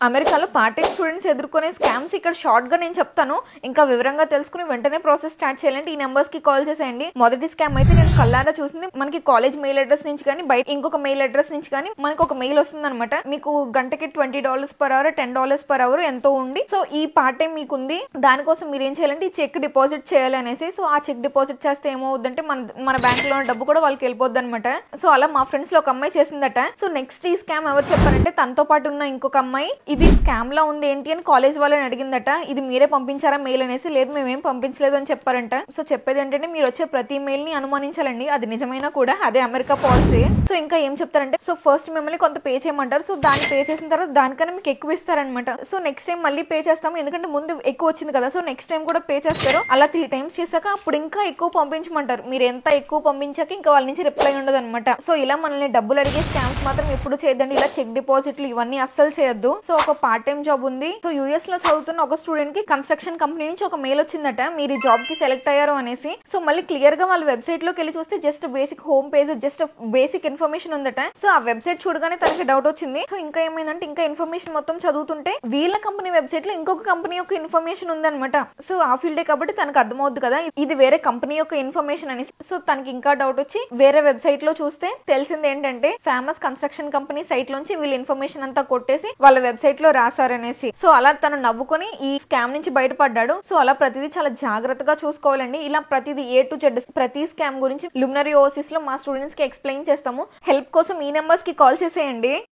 అమెరికాలో part time students ఎదుర్కొనే scams ఇక్కడ షార్ట్ గా నేను చెప్తాను. ఇంకా వివరంగా తెలుసుకుని వెంటనే ప్రాసెస్ స్టార్ట్ చేయాలంటే ఈ నెంబర్స్ కి కాల్ చేసేయండి. మొదటి స్కామ్ అయితే నేను కళ్ళారా చూసింది. మనకి కాలేజ్ మెయిల్ అడ్రస్ నుంచి కానీ బయట ఇంకొక మెయిల్ అడ్రస్ నుంచి కానీ మనకు ఒక మెయిల్ వస్తుంది అనమాట. మీకు గంటకి $20 per hour $10 per hour ఎంతో ఉంది. సో ఈ పార్ట్ టైం మీకు ఉంది, దానికోసం మీరు ఏం చేయాలంటే ఈ చెక్ డిపాజిట్ చేయాలి అనేసి. సో ఆ చెక్ డిపాజిట్ చేస్తే ఏమవుద్దంటే మన బ్యాంక్ లో డబ్బు కూడా వాళ్ళకి వెళ్ళిపోద్ది అనమాట. సో అలా మా ఫ్రెండ్స్ లో ఒక అమ్మాయి చేసిందట. సో నెక్స్ట్ ఈ స్కామ్ ఎవరు చెప్పారంటే తనతో పాటు ఉన్న ఇంకొక అమ్మాయి ఇది స్కామ్ లా ఉంది ఏంటి అని కాలేజ్ వాళ్ళని అడిగిందట. ఇది మీరే పంపించారా మెయిల్ అనేసి. లేదు మేమేం పంపించలేదు అని చెప్పారంట. సో చెప్పేది ఏంటంటే మీరు వచ్చే ప్రతి మెయిల్ ని అనుమానించాలండి, అది నిజమైనా కూడా. అదే అమెరికా పాలసీ. సో ఇంకా ఏం చెప్తారంటే సో ఫస్ట్ మిమ్మల్ని కొంత పే చేయమంటారు. సో దాన్ని పే చేసిన తర్వాత దానికన్నా మీకు ఎక్కువ ఇస్తారనమాట. సో నెక్స్ట్ టైం మళ్ళీ పే చేస్తాము, ఎందుకంటే ముందు ఎక్కువ వచ్చింది కదా. సో నెక్స్ట్ టైం కూడా పే చేస్తారు. అలా 3 times చేశాక అప్పుడు ఇంకా ఎక్కువ పంపించమంటారు. మీరు ఎంత ఎక్కువ పంపించాక ఇంకా వాళ్ళ నుంచి రిప్లై ఉండదు అనమాట. సో ఇలా మనల్ని డబ్బులు అడిగే స్కామ్స్ మాత్రం ఎప్పుడు చేయొద్దండి. ఇలా చెక్ డిపాజిట్లు ఇవన్నీ అస్సలు చేయొద్దు. సో ఒక పార్ట్ టైం జాబ్ ఉంది. సో యూఎస్ లో చదువుతున్న ఒక స్టూడెంట్ కి కన్స్ట్రక్షన్ కంపెనీ నుంచి ఒక మెయిల్ వచ్చిందట, మీరు ఈ జాబ్ కి సెలెక్ట్ అయ్యారు అనేసి. సో మళ్ళీ క్లియర్ గా వాళ్ళ వెబ్సైట్ లోకి వెళ్ళి చూస్తే just basic home page, just basic information ఉందట. సో ఆ వెబ్సైట్ చూడగానే తనకి డౌట్ వచ్చింది. సో ఇంకా ఏమైందంటే ఇంకా ఇన్ఫర్మేషన్ మొత్తం చదువుతుంటే వీళ్ళ కంపెనీ వెబ్సైట్ లో ఇంకొక కంపెనీ యొక్క ఇన్ఫర్మేషన్ ఉందన్నమాట. సో ఆ ఫీల్డే కాబట్టి తనకు అర్థమవుద్ది కదా ఇది వేరే కంపెనీ యొక్క ఇన్ఫర్మేషన్ అనేసి. సో తనకి ఇంకా డౌట్ వచ్చి వేరే వెబ్సైట్ లో చూస్తే తెలిసింది ఏంటంటే ఫేమస్ కన్స్ట్రక్షన్ కంపెనీ సైట్ లోంచి వీళ్ళ ఇన్ఫర్మేషన్ అంతా కొట్టేసి వాళ్ళ వెబ్సైట్ లో రాసారనేసి. సో అలా తను నవ్వుకొని ఈ స్కామ్ నుంచి బయటపడ్డాడు. సో అలా ప్రతిదీ చాలా జాగ్రత్తగా చూసుకోవాలండి. ఇలా ప్రతిదీ A to Z ప్రతి స్కామ్ గురించి లుమినరీ ఓవర్సీస్ లో మా స్టూడెంట్స్ కి ఎక్స్ప్లెయిన్ చేస్తాము. హెల్ప్ కోసం ఈ నెంబర్స్ కి కాల్ చేసేయండి.